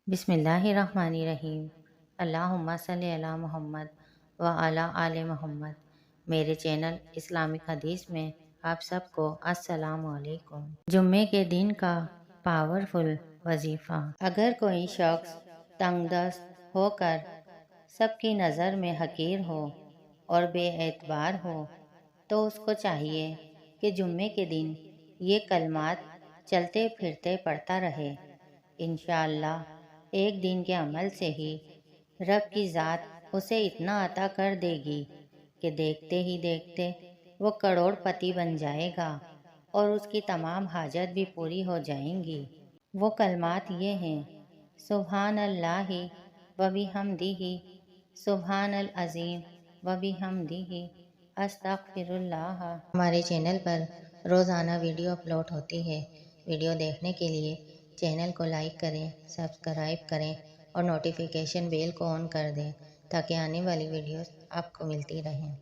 بسم اللہ الرحمن الرحیم۔ اللہم صلی علی محمد وعلی آل محمد۔ میرے چینل اسلامک حدیث میں آپ سب کو السلام علیکم۔ جمعے کے دن کا پاورفل وظیفہ۔ اگر کوئی شخص تنگ دست ہو کر سب کی نظر میں حقیر ہو اور بے اعتبار ہو تو اس کو چاہیے کہ جمعے کے دن یہ کلمات چلتے پھرتے پڑھتا رہے۔ انشاءاللہ ایک دن کے عمل سے ہی رب کی ذات اسے اتنا عطا کر دے گی کہ دیکھتے ہی دیکھتے وہ کروڑ پتی بن جائے گا اور اس کی تمام حاجت بھی پوری ہو جائیں گی۔ وہ کلمات یہ ہیں: سبحان اللہ و بحمدہ، سبحان العظیم و بحمدہ، استغفر اللہ۔ ہمارے چینل پر روزانہ ویڈیو اپلوڈ ہوتی ہے۔ ویڈیو دیکھنے کے لیے چینل کو لائک کریں، سبسکرائب کریں اور نوٹیفیکیشن بیل کو آن کر دیں تاکہ آنے والی ویڈیوز آپ کو ملتی رہیں۔